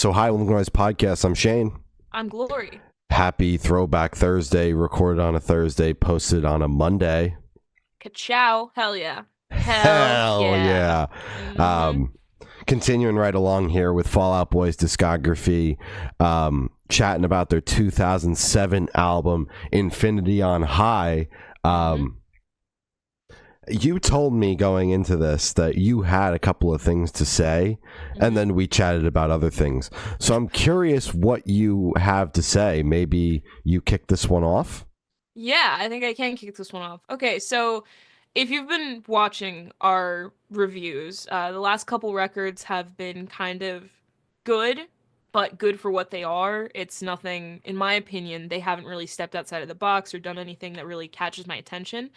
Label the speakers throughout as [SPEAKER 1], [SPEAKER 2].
[SPEAKER 1] So hi, Living Noise Podcast. I'm Shane.
[SPEAKER 2] I'm Glory.
[SPEAKER 1] Happy Throwback Thursday, recorded on a Thursday, posted on a Monday.
[SPEAKER 2] Ka-chow. Hell yeah. Hell
[SPEAKER 1] Hell
[SPEAKER 2] yeah.
[SPEAKER 1] yeah.
[SPEAKER 2] Mm-hmm.
[SPEAKER 1] Continuing right along here with Fall Out Boy's discography, chatting about their 2007 album, Infinity on High. You told me going into this that you had a couple of things to say, and then we chatted about other things. So I'm curious what you have to say. Maybe you kick this one off?
[SPEAKER 2] Yeah, I think I can kick this one off. Okay, so if you've been watching our reviews, the last couple records have been kind of good, but good for what they are. It's nothing, in my opinion, they haven't really stepped outside of the box or done anything that really catches my attention.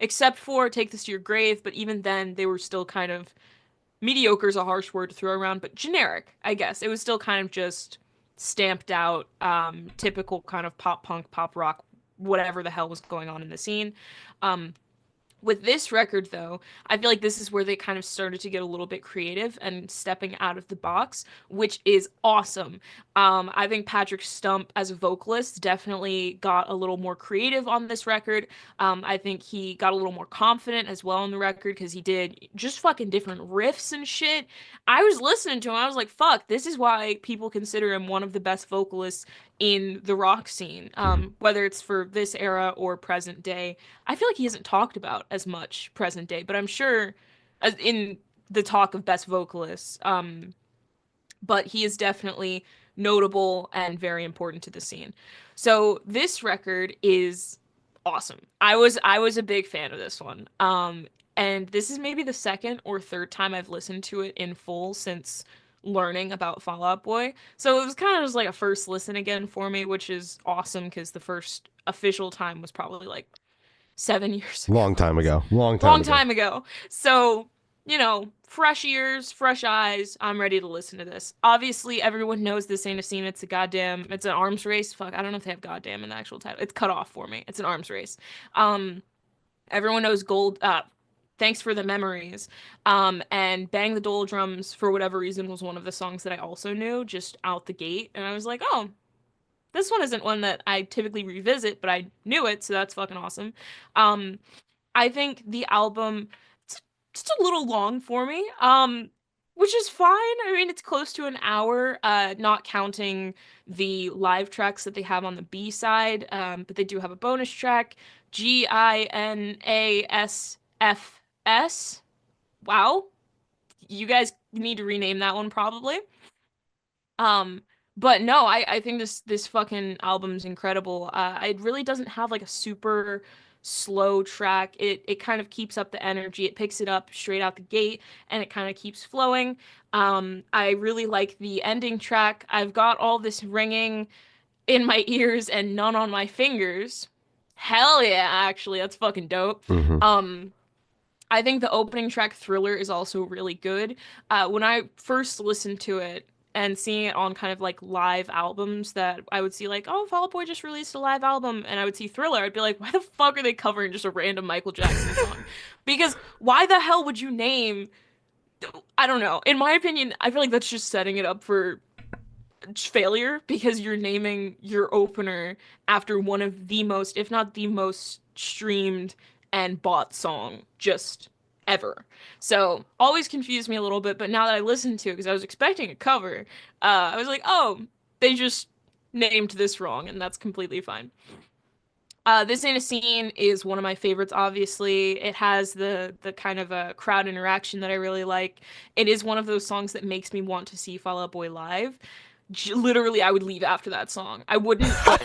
[SPEAKER 2] Except for Take This to Your Grave, but even then, they were still kind of mediocre is a harsh word to throw around, but generic, I guess. It was still kind of just stamped out, typical kind of pop punk, pop rock, whatever the hell was going on in the scene. Um, with this record, though, I feel like this is where they kind of started to get a little bit creative and stepping out of the box, which is awesome. I think Patrick Stump, as a vocalist, definitely got a little more creative on this record. I think he got a little more confident as well on the record because he did just fucking different riffs and shit. I was listening to him, I was like, fuck, this is why people consider him one of the best vocalists in the rock scene, whether it's for this era or present day. I feel like he isn't talked about as much present day, but I'm sure as in the talk of best vocalists, but he is definitely notable and very important to the scene. So this record is awesome. I was a big fan of this one. And this is maybe the second or third time I've listened to it in full since learning about Fall Out Boy. So it was kind of just like a first listen again for me, which is awesome because the first official time was probably like 7 years
[SPEAKER 1] Long
[SPEAKER 2] ago.
[SPEAKER 1] time ago. Long time
[SPEAKER 2] Long
[SPEAKER 1] ago.
[SPEAKER 2] time ago. So, fresh ears, fresh eyes. I'm ready to listen to this. Obviously, everyone knows this ain't a scene. It's an arms race. Fuck, I don't know if they have goddamn in the actual title. It's cut off for me. It's an arms race. Um, Everyone knows Thanks for the Memories. And Bang the Dole Drums, for whatever reason, was one of the songs that I also knew just out the gate. And I was like, oh, this one isn't one that I typically revisit, but I knew it, so that's fucking awesome. Um, I think the album it's just a little long for me. Which is fine. I mean, it's close to an hour, not counting the live tracks that they have on the B side. But they do have a bonus track, GINASFS. Wow. You guys need to rename that one probably. Um, but no, I think this fucking album's incredible. It really doesn't have like a super slow track. It kind of keeps up the energy. It picks it up straight out the gate and it kind of keeps flowing. I really like the ending track. I've got all this ringing in my ears and none on my fingers. Hell yeah, actually, that's fucking dope.
[SPEAKER 1] Mm-hmm.
[SPEAKER 2] Um, I think the opening track Thriller is also really good. When I first listened to it and seeing it on kind of like live albums that I would see like, oh, Fall Out Boy just released a live album and I would see Thriller, I'd be like, why the fuck are they covering just a random Michael Jackson song? Because why the hell would you name I don't know. In my opinion, I feel like that's just setting it up for failure because you're naming your opener after one of the most, if not the most streamed and bought song just ever. So always confused me a little bit, but now that I listened to it, because I was expecting a cover, I was like, oh, they just named this wrong, and that's completely fine. This Ain't a Scene is one of my favorites, obviously. It has the kind of a crowd interaction that I really like. It is one of those songs that makes me want to see Fall Out Boy live. Literally, I would leave after that song. I wouldn't, but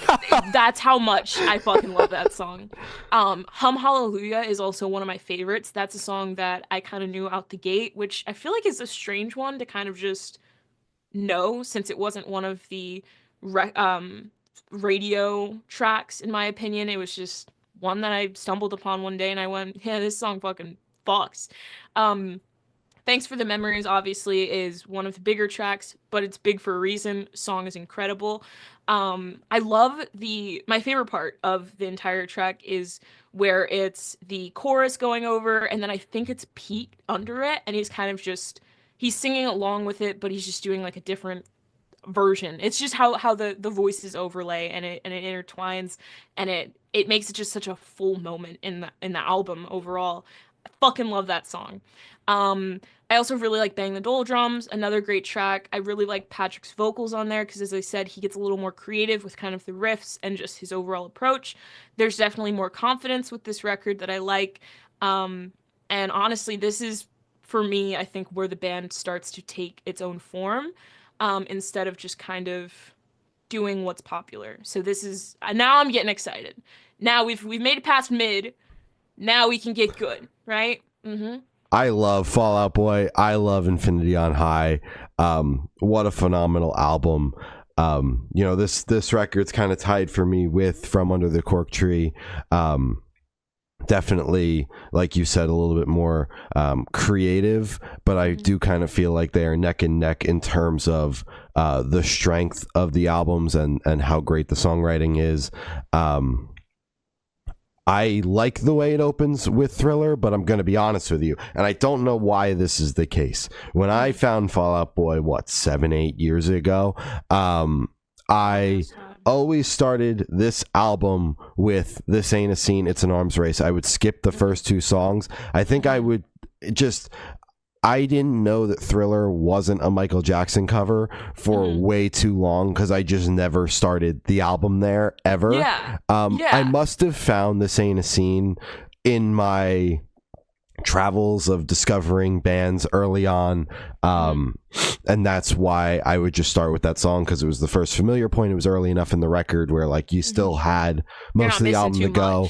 [SPEAKER 2] that's how much I fucking love that song. Hum Hallelujah is also one of my favorites. That's a song that I kind of knew out the gate, which I feel like is a strange one to kind of just know since it wasn't one of the re radio tracks, in my opinion. It was just one that I stumbled upon one day and I went, yeah, this song fucking fucks. Um, Thanks for the Memories, obviously, is one of the bigger tracks, but it's big for a reason. Song is incredible. I love my favorite part of the entire track is where it's the chorus going over, and then I think it's Pete under it, and he's kind of just he's singing along with it, but he's just doing like a different version. It's just how the voices overlay and it intertwines, and it makes it just such a full moment in the album overall. I fucking love that song. I also really like Bang the Dole Drums, another great track. I really like Patrick's vocals on there because, as I said, he gets a little more creative with kind of the riffs and just his overall approach. There's definitely more confidence with this record that I like. Um, and honestly, this is, for me, I think, where the band starts to take its own form, instead of just kind of doing what's popular. So this is, now I'm getting excited. Now we've made it past mid. Now we can get good, right? Mm-hmm.
[SPEAKER 1] I love Fall Out Boy. I love Infinity on High. What a phenomenal album. This record's kind of tied for me with From Under the Cork Tree. Definitely, like you said, a little bit more creative, but I do kind of feel like they are neck and neck in terms of the strength of the albums and how great the songwriting is. I like the way it opens with Thriller, but I'm going to be honest with you, and I don't know why this is the case. When I found Fall Out Boy, 7-8 years ago, I always started this album with This Ain't a Scene, It's an Arms Race. I would skip the first two songs. I think I would just... I didn't know that Thriller wasn't a Michael Jackson cover for way too long because I just never started the album there ever.
[SPEAKER 2] Yeah.
[SPEAKER 1] I must have found This Ain't a Scene in my travels of discovering bands early on, and that's why I would just start with that song because it was the first familiar point. It was early enough in the record where like you still had most of the album to go.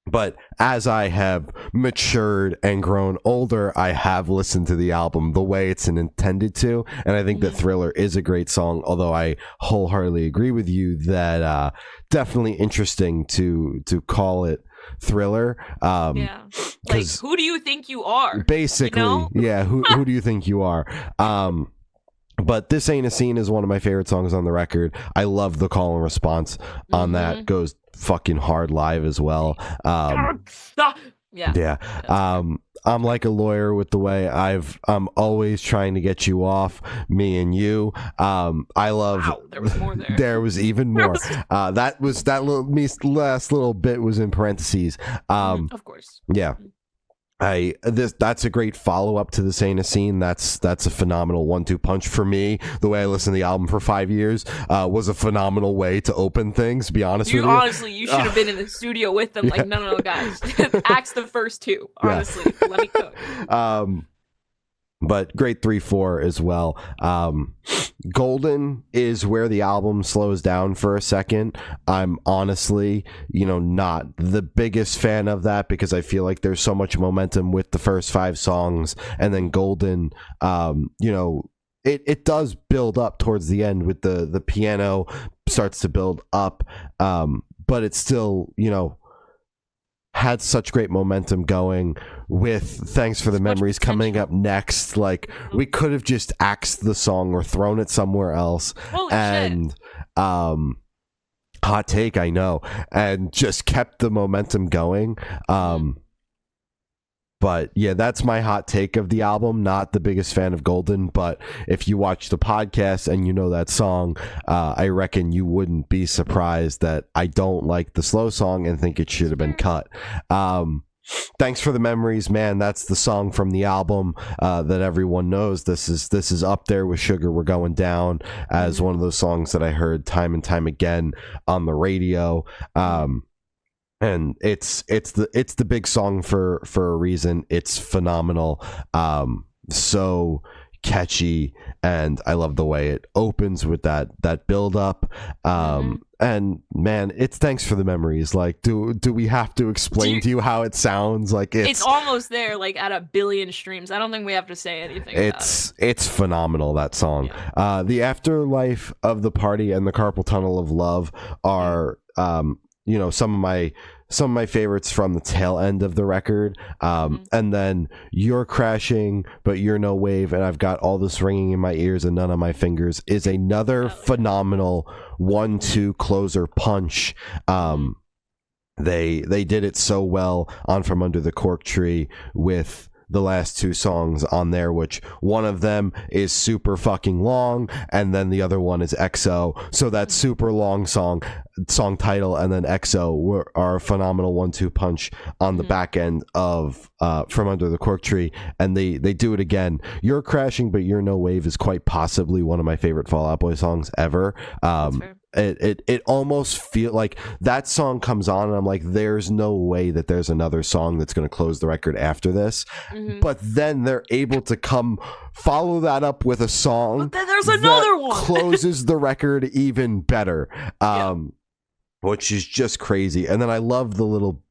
[SPEAKER 1] But as I have matured and grown older, I have listened to the album the way it's intended to. And I think that Thriller is a great song, although I wholeheartedly agree with you that definitely interesting to call it Thriller.
[SPEAKER 2] Like, who do you think you are?
[SPEAKER 1] Basically, yeah, who do you think you are? But This Ain't a Scene is one of my favorite songs on the record. I love the call and response on that. Goes fucking hard live as well. I'm like a lawyer with the way I'm always trying to get you off, me and you. I love
[SPEAKER 2] there was more there.
[SPEAKER 1] There was even more. That last little bit was in parentheses.
[SPEAKER 2] Of course.
[SPEAKER 1] Yeah. That's a great follow-up to This Ain't a Scene. That's a phenomenal 1-2 punch for me. The way I listened to the album for 5 years was a phenomenal way to open things, to be honest with you.
[SPEAKER 2] Honestly, you should have been in the studio with them. Like, no, guys. Axe the first two. Honestly, let me cook.
[SPEAKER 1] But great 3-4 as well. Golden is where the album slows down for a second. I'm honestly, not the biggest fan of that because I feel like there's so much momentum with the first 5 songs, and then Golden, it does build up towards the end with the piano starts to build up, but it's still, had such great momentum going with Thanks for the Memories coming up next. Like, we could have just axed the song or thrown it somewhere else.
[SPEAKER 2] Holy
[SPEAKER 1] shit. Hot take, I know, and just kept the momentum going. But yeah, that's my hot take of the album. Not the biggest fan of Golden, but if you watch the podcast and you know that song, I reckon you wouldn't be surprised that I don't like the slow song and think it should have been cut. Thanks for the Memories, man. That's the song from the album that everyone knows. This is up there with Sugar We're Going Down as one of those songs that I heard time and time again on the radio. And it's the big song for a reason. It's phenomenal, so catchy, and I love the way it opens with that build up. And man, it's Thanks for the Memories. Like, do we have to explain to you how it sounds? Like, it's
[SPEAKER 2] almost there, like at 1 billion streams. I don't think we have to say anything.
[SPEAKER 1] It's phenomenal, that song. Yeah. The Afterlife of the Party and the Carpal Tunnel of Love are some of my favorites from the tail end of the record. And then You're Crashing But You're No Wave and I've Got All This Ringing in My Ears and None on My Fingers is another phenomenal 1-2 closer punch. They did it so well on From Under the Cork Tree with the last two songs on there, which one of them is super fucking long, and then the other one is XO. So that super long song title and then XO are a phenomenal 1-2 punch on the back end of From Under the Cork Tree, and they do it again. You're Crashing But You're No Wave is quite possibly one of my favorite Fall Out Boy songs ever. It almost feel like that song comes on and I'm like, there's no way that there's another song that's going to close the record after this. But then they're able to follow that up with a song,
[SPEAKER 2] but then there's another one
[SPEAKER 1] closes the record even better, which is just crazy. And then I love the little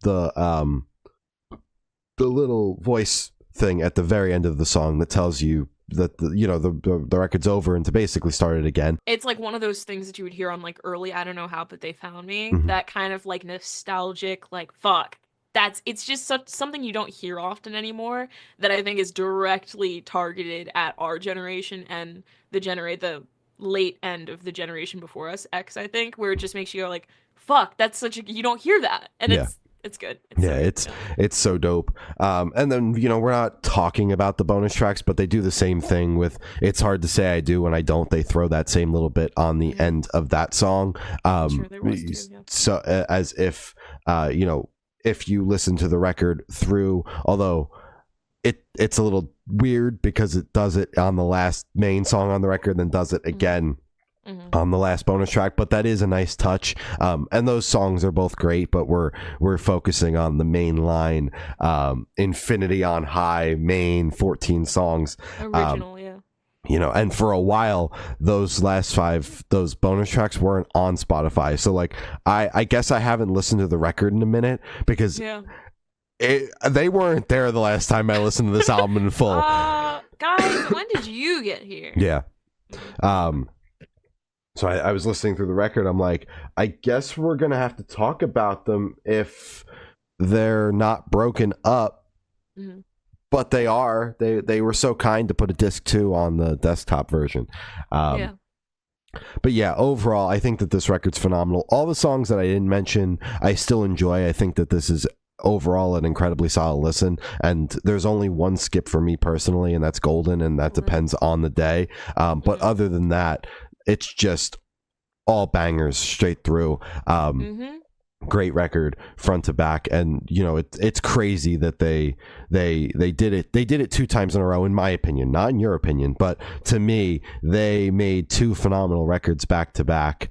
[SPEAKER 1] voice thing at the very end of the song that tells you that the record's over and to basically start it again.
[SPEAKER 2] It's like one of those things that you would hear on like early I Don't Know How But They Found Me, that kind of like nostalgic, like fuck, it's just something you don't hear often anymore, that I think is directly targeted at our generation and the late end of the generation before us, X, I think, where it just makes you go like, fuck, that's you don't hear that, and it's good.
[SPEAKER 1] It's so dope. And then, we're not talking about the bonus tracks, but they do the same thing with It's Hard to Say I Do When I Don't. They throw that same little bit on the end of that song.
[SPEAKER 2] Sure, there was too, yeah.
[SPEAKER 1] So as if, if you listen to the record through, although it's a little weird because it does it on the last main song on the record, then does it again on the last bonus track, but that is a nice touch. And those songs are both great, but we're focusing on the main line, Infinity on High, main 14 songs.
[SPEAKER 2] Original,
[SPEAKER 1] and for a while, those last 5, those bonus tracks weren't on Spotify. So like, I guess I haven't listened to the record in a minute because they weren't there the last time I listened to this album in full.
[SPEAKER 2] Guys, when did you get here?
[SPEAKER 1] Yeah. So I was listening through the record. I'm like, I guess we're going to have to talk about them if they're not broken up. But they are. They were so kind to put a disc 2 on the desktop version. But yeah, overall, I think that this record's phenomenal. All the songs that I didn't mention, I still enjoy. I think that this is overall an incredibly solid listen, and there's only one skip for me personally, and that's Golden, and that depends on the day. But other than that, it's just all bangers straight through. Great record front to back, and it's crazy that they did it 2 times in a row, in my opinion, not in your opinion, but to me they made 2 phenomenal records back to back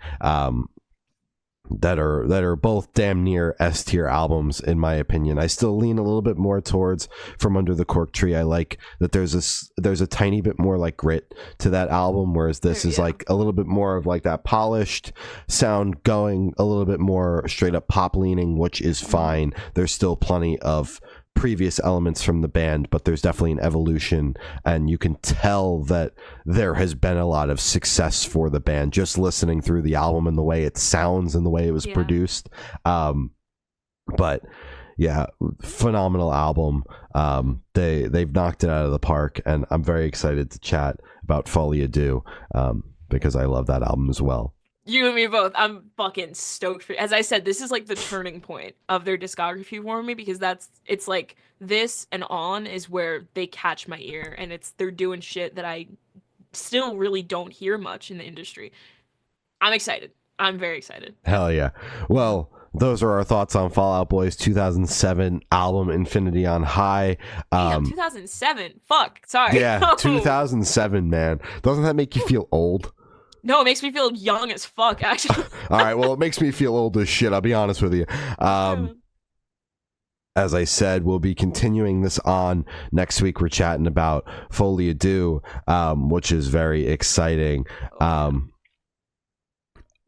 [SPEAKER 1] that are both damn near S tier albums, in my opinion. I still lean a little bit more towards From Under the Cork Tree. I like that there's a tiny bit more like grit to that album, whereas this is like a little bit more of like that polished sound, going a little bit more straight up pop leaning, which is fine. There's still plenty of previous elements from the band, but there's definitely an evolution, and you can tell that there has been a lot of success for the band just listening through the album and the way it sounds and the way it was produced. But yeah, phenomenal album. They've knocked it out of the park, and I'm very excited to chat about Folie à Deux, because I love that album as well.
[SPEAKER 2] You and me both. I'm fucking stoked for. As I said, this is like the turning point of their discography for me, because it's like this and On is where they catch my ear, and they're doing shit that I still really don't hear much in the industry. I'm excited. I'm very excited.
[SPEAKER 1] Hell yeah. Well, those are our thoughts on Fall Out Boy's 2007 album Infinity on High.
[SPEAKER 2] 2007. Fuck. Sorry.
[SPEAKER 1] Yeah, 2007, man. Doesn't that make you feel old?
[SPEAKER 2] No, it makes me feel young as fuck, actually.
[SPEAKER 1] All right, well, it makes me feel old as shit, I'll be honest with you. As I said, we'll be continuing this on next week. We're chatting about Folie à Deux, which is very exciting.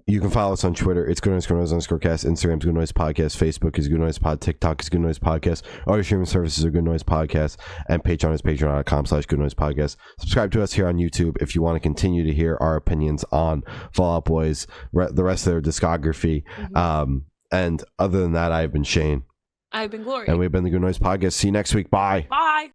[SPEAKER 1] You can follow us on Twitter. It's Good Noise _cast. Instagram's Good Noise Podcast. Facebook is Good Noise Pod. TikTok is Good Noise Podcast. All your streaming services are Good Noise Podcast. And Patreon is patreon.com/Good Noise Podcast. Subscribe to us here on YouTube if you want to continue to hear our opinions on Fall Out Boy's, the rest of their discography. And other than that, I've been Shane.
[SPEAKER 2] I've been Glory.
[SPEAKER 1] And we've been the Good Noise Podcast. See you next week. Bye.
[SPEAKER 2] Bye.